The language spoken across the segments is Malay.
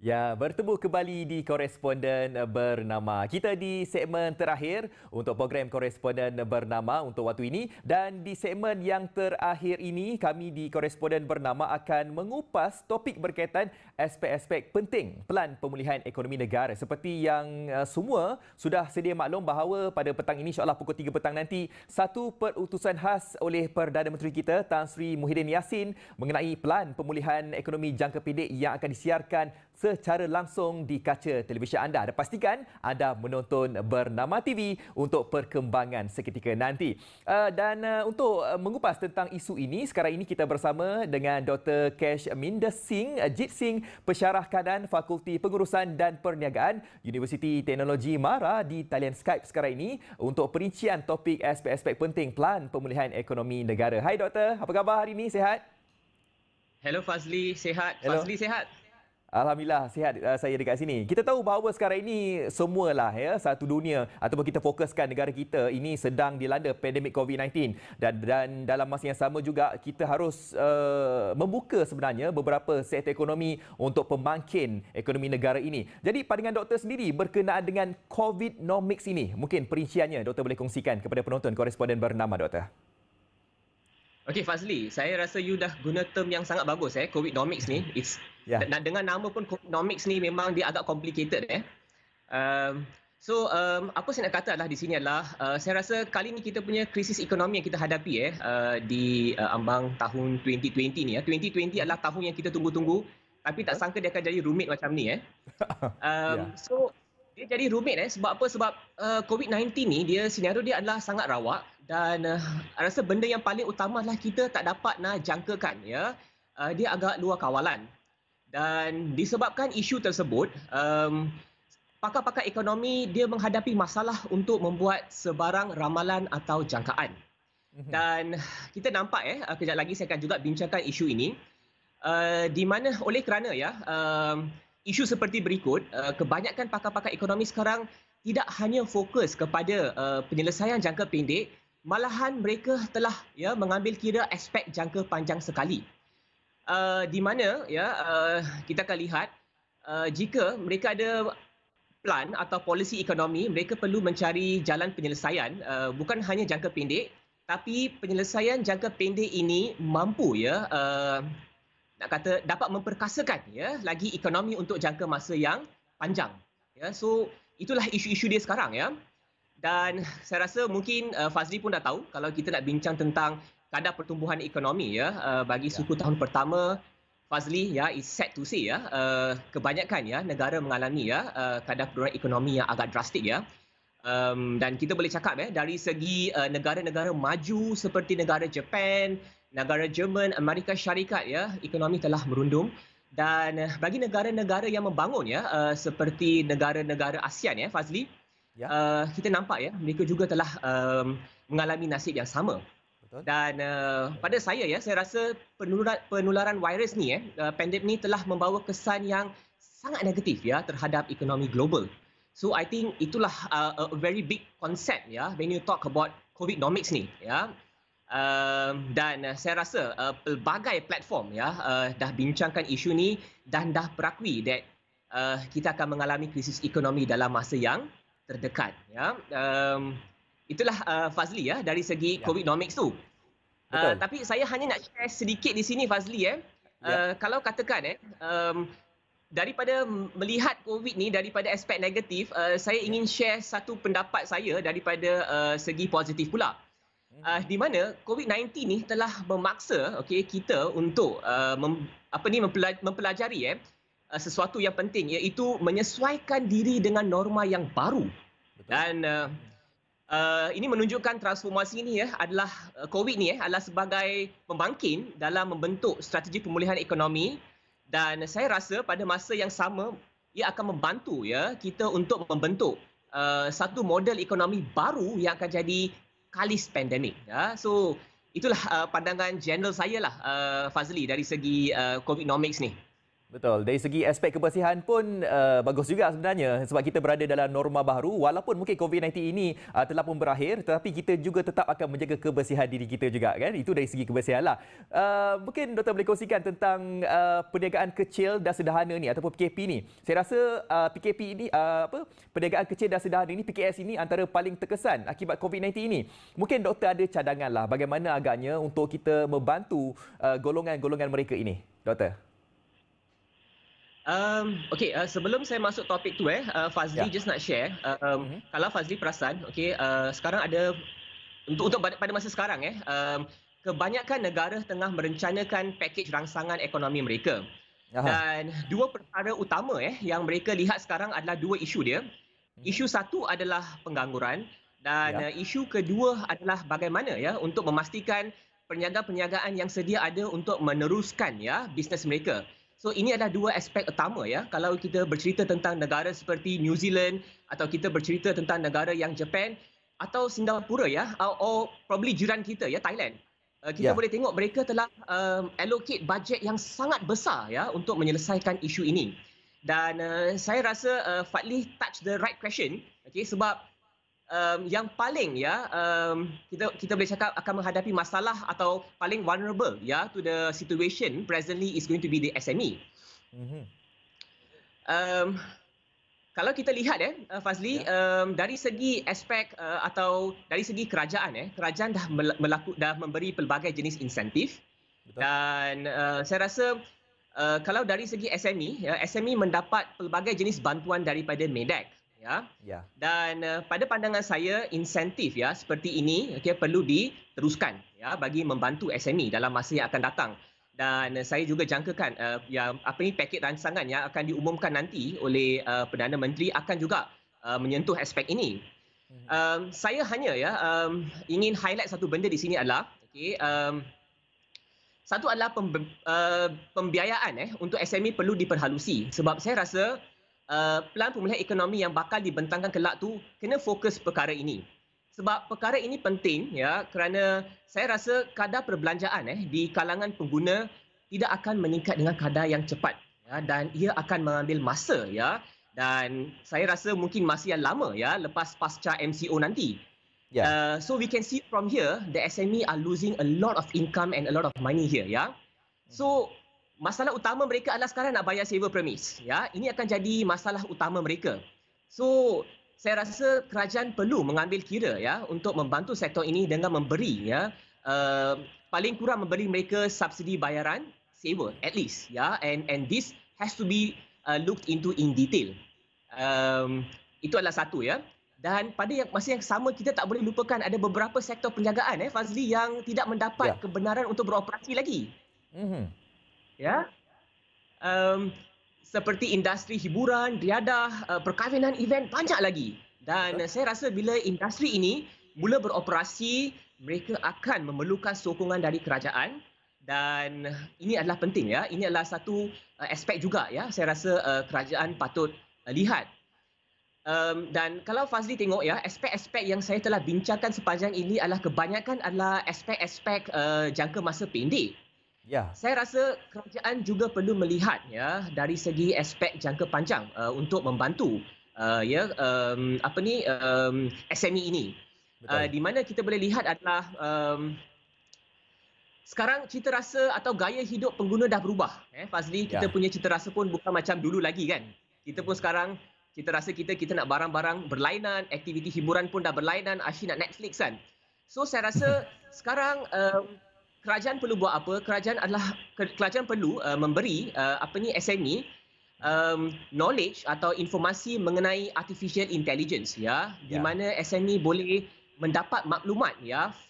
Ya, bertemu kembali di Koresponden Bernama. Kita di segmen terakhir untuk program Koresponden Bernama untuk waktu ini. Dan di segmen yang terakhir ini, kami di Koresponden Bernama akan mengupas topik berkaitan aspek-aspek penting pelan pemulihan ekonomi negara. Seperti yang semua sudah sedia maklum bahawa pada petang ini, insyaAllah pukul 3 petang nanti, satu perutusan khas oleh Perdana Menteri kita, Tan Sri Muhyiddin Yassin, mengenai pelan pemulihan ekonomi jangka pendek yang akan disiarkan secara langsung di kaca televisyen anda. Dan pastikan anda menonton Bernama TV untuk perkembangan seketika nanti. Untuk mengupas tentang isu ini, sekarang ini kita bersama dengan Dr. Kesh Minder Singh Jit Singh, Pensyarah Kanan Fakulti Pengurusan dan Perniagaan Universiti Teknologi Mara di talian Skype sekarang ini untuk perincian topik aspek-aspek penting pelan pemulihan ekonomi negara. Hai Doktor, apa khabar hari ini? Sihat? Hello Fazli, sihat. Hello. Fazli sihat. Alhamdulillah sihat saya dekat sini. Kita tahu bahawa sekarang ini semualah satu dunia ataupun kita fokuskan negara kita ini sedang dilanda pandemik COVID-19 dan dalam masa yang sama juga kita harus membuka sebenarnya beberapa sektor ekonomi untuk pembangkit ekonomi negara ini. Jadi pandangan doktor sendiri berkenaan dengan COVID-nomics ini, mungkin perinciannya doktor boleh kongsikan kepada penonton Koresponden Bernama doktor. Okey Fazli, saya rasa you dah guna term yang sangat bagus COVID-nomics ni. Dengan nama pun COVID-nomics ni memang dia agak complicated apa saya nak kata adalah di sini adalah saya rasa kali ni kita punya krisis ekonomi yang kita hadapi di ambang tahun 2020 ni 2020 adalah tahun yang kita tunggu-tunggu tapi tak sangka dia akan jadi rumit macam ni So dia jadi rumit sebab apa? Sebab COVID-19 ni senario dia adalah sangat rawak dan rasa benda yang paling utama adalah kita tak dapat nak jangkakan dia agak luar kawalan. Dan disebabkan isu tersebut pakar-pakar ekonomi dia menghadapi masalah untuk membuat sebarang ramalan atau jangkaan. Dan kita nampak kejap lagi saya akan juga bincangkan isu ini di mana oleh kerana isu seperti berikut, kebanyakan pakar-pakar ekonomi sekarang tidak hanya fokus kepada penyelesaian jangka pendek, malahan mereka telah mengambil kira aspek jangka panjang sekali. Di mana kita akan lihat jika mereka ada plan atau polisi ekonomi, mereka perlu mencari jalan penyelesaian bukan hanya jangka pendek, tapi penyelesaian jangka pendek ini mampu nak kata dapat memperkasakan lagi ekonomi untuk jangka masa yang panjang. So itulah isu-isu dia sekarang Dan saya rasa mungkin Fazli pun dah tahu kalau kita nak bincang tentang kadar pertumbuhan ekonomi bagi suku tahun pertama, Fazli is sad to say kebanyakan negara mengalami kadar pertumbuhan ekonomi yang agak drastik dan kita boleh cakap dari segi negara-negara maju seperti negara Jepun, negara Jerman, Amerika Syarikat ekonomi telah merundum. Dan bagi negara-negara yang membangun seperti negara-negara ASEAN Fazli, kita nampak mereka juga telah mengalami nasib yang sama. Betul. Dan pada saya rasa penularan virus ni pandemik ni telah membawa kesan yang sangat negatif terhadap ekonomi global. So I think itulah a very big concept when you talk about COVID-nomics ni dan saya rasa pelbagai platform dah bincangkan isu ni dan dah berakui that kita akan mengalami krisis ekonomi dalam masa yang terdekat itulah Fazli dari segi COVID-nomics tu. Tapi saya hanya nak share sedikit di sini Fazli kalau katakan daripada melihat COVID ni daripada aspek negatif, saya ingin share satu pendapat saya daripada segi positif pula. Di mana COVID-19 ni telah memaksa kita untuk mempelajari sesuatu yang penting iaitu menyesuaikan diri dengan norma yang baru. Betul. Dan ini menunjukkan transformasi ini adalah COVID ni adalah sebagai pembangkit dalam membentuk strategi pemulihan ekonomi. Dan saya rasa pada masa yang sama ia akan membantu kita untuk membentuk satu model ekonomi baru yang akan jadi kalis pandemik. So itulah pandangan general saya Fazli dari segi COVID-nomics ni. Betul. Dari segi aspek kebersihan pun bagus juga sebenarnya sebab kita berada dalam norma baru walaupun mungkin COVID-19 ini telah pun berakhir tetapi kita juga tetap akan menjaga kebersihan diri kita juga kan. Itu dari segi kebersihan lah. Mungkin Doktor boleh kongsikan tentang perniagaan kecil dan sederhana ni ataupun PKP ni. Saya rasa PKP ini perniagaan kecil dan sederhana ini PKS ini antara paling terkesan akibat COVID-19 ini. Mungkin doktor ada cadangan lah bagaimana agaknya untuk kita membantu golongan-golongan mereka ini. Doktor. Okey, sebelum saya masuk topik tu Fazli just nak share kalau Fazli perasan sekarang ada untuk pada masa sekarang kebanyakan negara tengah merencanakan pakej rangsangan ekonomi mereka. Dan dua perkara utama yang mereka lihat sekarang adalah dua isu dia. Isu satu adalah pengangguran dan isu kedua adalah bagaimana untuk memastikan perniagaan-perniagaan yang sedia ada untuk meneruskan bisnes mereka. So ini adalah dua aspek utama kalau kita bercerita tentang negara seperti New Zealand atau kita bercerita tentang negara yang Japan atau Singapura or probably jiran kita Thailand. Kita boleh tengok mereka telah allocate bajet yang sangat besar untuk menyelesaikan isu ini. Dan saya rasa Fadli touch the right question sebab yang paling kita boleh cakap akan menghadapi masalah atau paling vulnerable to the situation presently is going to be the SME. Kalau kita lihat Fazli dari segi aspek atau dari segi kerajaan kerajaan dah memberi pelbagai jenis insentif. Betul. Dan saya rasa kalau dari segi SME mendapat pelbagai jenis bantuan daripada MEDAC. Dan pada pandangan saya insentif seperti ini perlu diteruskan bagi membantu SME dalam masa yang akan datang. Dan saya juga jangkakan pakej rangsangan yang akan diumumkan nanti oleh Perdana Menteri akan juga menyentuh aspek ini. Saya hanya ingin highlight satu benda di sini adalah satu adalah pembiayaan untuk SME perlu diperhalusi sebab saya rasa pelan pemulihan ekonomi yang bakal dibentangkan kelak tu kena fokus perkara ini. Sebab perkara ini penting kerana saya rasa kadar perbelanjaan di kalangan pengguna tidak akan meningkat dengan kadar yang cepat dan ia akan mengambil masa dan saya rasa mungkin masih yang lama lepas pasca MCO nanti. So we can see from here the SME are losing a lot of income and a lot of money here So masalah utama mereka adalah sekarang nak bayar saver premise. Ini akan jadi masalah utama mereka. So, saya rasa kerajaan perlu mengambil kira untuk membantu sektor ini dengan memberi paling kurang memberi mereka subsidi bayaran saver at least and this has to be looked into in detail. Itu adalah satu Dan pada masa yang sama kita tak boleh lupakan ada beberapa sektor perniagaan Fazli yang tidak mendapat kebenaran untuk beroperasi lagi. Seperti industri hiburan, riadah, perkahwinan, event, banyak lagi. Dan saya rasa bila industri ini mula beroperasi, mereka akan memerlukan sokongan dari kerajaan dan ini adalah penting Ini adalah satu aspek juga saya rasa kerajaan patut lihat. Dan kalau Fazli tengok aspek-aspek yang saya telah bincangkan sepanjang ini adalah kebanyakan adalah aspek-aspek jangka masa pendek. Saya rasa kerajaan juga perlu melihat dari segi aspek jangka panjang untuk membantu SME ini. Di mana kita boleh lihat adalah sekarang cita rasa atau gaya hidup pengguna dah berubah. Fazli, kita punya cita rasa pun bukan macam dulu lagi kan. Kita pun sekarang cita rasa kita nak barang-barang berlainan, aktiviti hiburan pun dah berlainan, asyik nak Netflix kan. So saya rasa sekarang kerajaan perlu buat apa? Kerajaan perlu memberi SME knowledge atau informasi mengenai artificial intelligence di mana SME boleh mendapat maklumat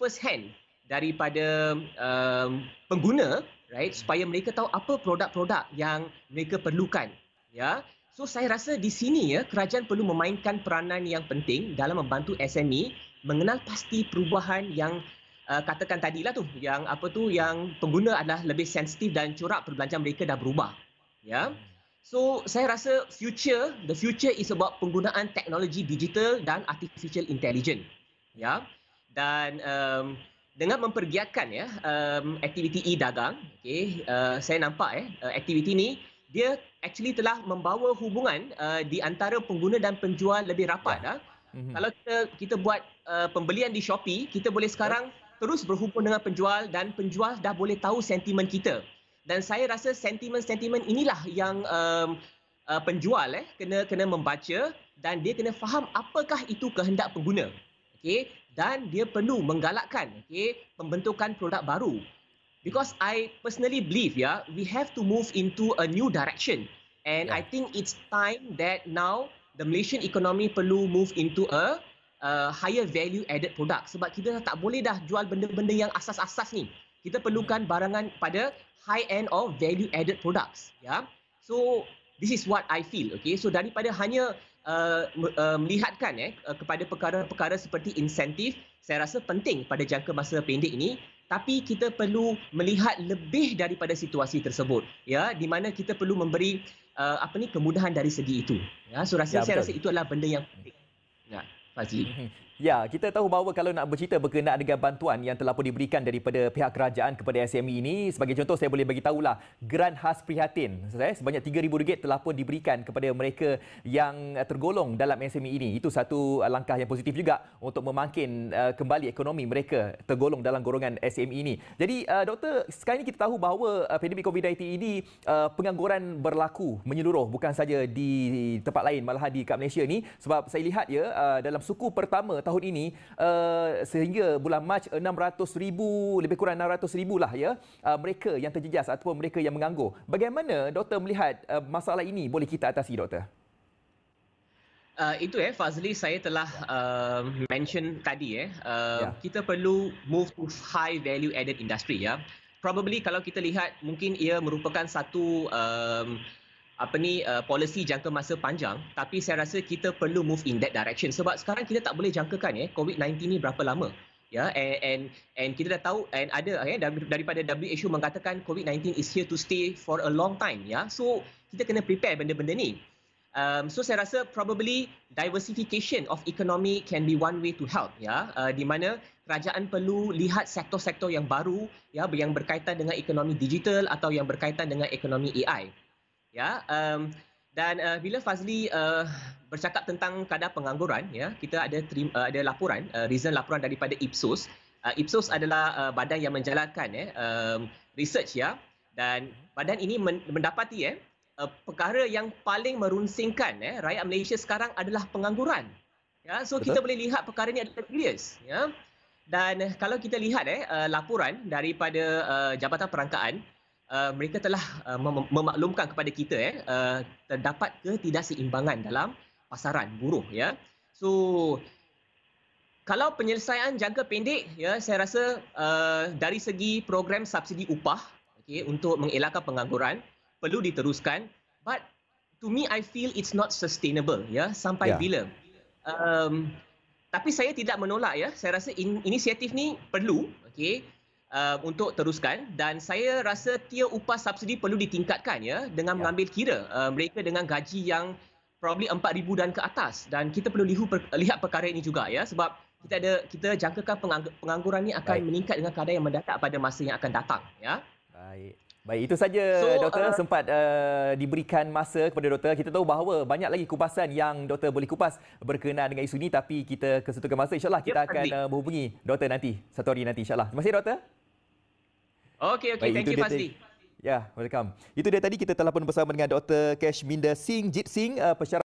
first hand daripada pengguna supaya mereka tahu apa produk-produk yang mereka perlukan So saya rasa di sini kerajaan perlu memainkan peranan yang penting dalam membantu SME mengenal pasti perubahan yang katakan tadilah yang pengguna adalah lebih sensitif dan corak perbelanjaan mereka dah berubah So saya rasa the future is about penggunaan teknologi digital dan artificial intelligence dan dengan mempergiatkan aktiviti e-dagang saya nampak aktiviti ini dia actually telah membawa hubungan di antara pengguna dan penjual lebih rapat. Kalau kita buat pembelian di Shopee, kita boleh sekarang terus berhubung dengan penjual dan penjual dah boleh tahu sentimen kita. Dan saya rasa sentimen-sentimen inilah yang penjual kena membaca dan dia kena faham apakah itu kehendak pengguna. Okey, dan dia perlu menggalakkan pembentukan produk baru. Because I personally believe we have to move into a new direction. And I think it's time that now the Malaysian economy perlu move into a higher value added product. Sebab kita tak boleh dah jual benda-benda yang asas-asas ni. Kita perlukan barangan pada high end or value added products. So this is what I feel. Okay, so daripada hanya melihatkan kepada perkara-perkara seperti insentif, saya rasa penting pada jangka masa pendek ini, tapi kita perlu melihat lebih daripada situasi tersebut, di mana kita perlu memberi kemudahan dari segi itu. So saya rasa itu adalah benda yang penting. Fazli. Ya, kita tahu bahawa kalau nak bercerita berkenaan dengan bantuan yang telah pun diberikan daripada pihak kerajaan kepada SME ini, sebagai contoh saya boleh bagi tahulah Geran Khas Prihatin sebanyak RM3,000 telah pun diberikan kepada mereka yang tergolong dalam SME ini. Itu satu langkah yang positif juga untuk memangkin kembali ekonomi mereka tergolong dalam golongan SME ini. Jadi doktor, sekarang ini kita tahu bahawa pandemik COVID-19 ini pengangguran berlaku menyeluruh, bukan saja di tempat lain, malahan di kat Malaysia ni, sebab saya lihat dalam suku pertama tahun ini sehingga bulan Mac 600,000, lebih kurang 600,000 lah mereka yang terjejas ataupun mereka yang menganggur. Bagaimana doktor melihat masalah ini boleh kita atasi, doktor? Itu Fazli, saya telah mention tadi kita perlu move to high value added industry. Probably kalau kita lihat mungkin ia merupakan satu polisi jangka masa panjang, tapi saya rasa kita perlu move in that direction sebab sekarang kita tak boleh jangkakan COVID-19 ni berapa lama. And kita dah tahu, and ada daripada WHO mengatakan COVID-19 is here to stay for a long time. So kita kena prepare benda-benda ni. So saya rasa probably diversification of economy can be one way to help, di mana kerajaan perlu lihat sektor-sektor yang baru yang berkaitan dengan ekonomi digital atau yang berkaitan dengan ekonomi AI. Dan bila Fazli bercakap tentang kadar pengangguran, kita ada laporan, recent laporan daripada Ipsos. Ipsos adalah badan yang menjalankan research, dan badan ini mendapati perkara yang paling merunsingkan rakyat Malaysia sekarang adalah pengangguran. So kita boleh lihat perkara ini adalah serius. Dan kalau kita lihat laporan daripada Jabatan Perangkaan, mereka telah memaklumkan kepada kita terdapat ketidakseimbangan dalam pasaran buruh. So kalau penyelesaian jangka pendek, saya rasa dari segi program subsidi upah untuk mengelakkan pengangguran perlu diteruskan, but to me I feel it's not sustainable sampai bila. Tapi saya tidak menolak, saya rasa inisiatif ni perlu untuk teruskan, dan saya rasa tier upah subsidi perlu ditingkatkan dengan mengambil kira mereka dengan gaji yang probably 4,000 dan ke atas, dan kita perlu lihat perkara ini juga sebab kita jangkakan pengangguran ini akan meningkat dengan kadar yang mendatak pada masa yang akan datang. Baik, itu saja doktor sempat diberikan masa kepada doktor. Kita tahu bahawa banyak lagi kupasan yang doktor boleh kupas berkenaan dengan isu ini, tapi kita kesetukan masa, insyaAllah kita akan menghubungi doktor nanti, satu hari nanti, insyaAllah. Terima kasih doktor. Okey, thank you Fazli. Ya, welcome. Itu dia tadi, kita telah pun bersama dengan Dr. Kashminder Singh Jit Singh,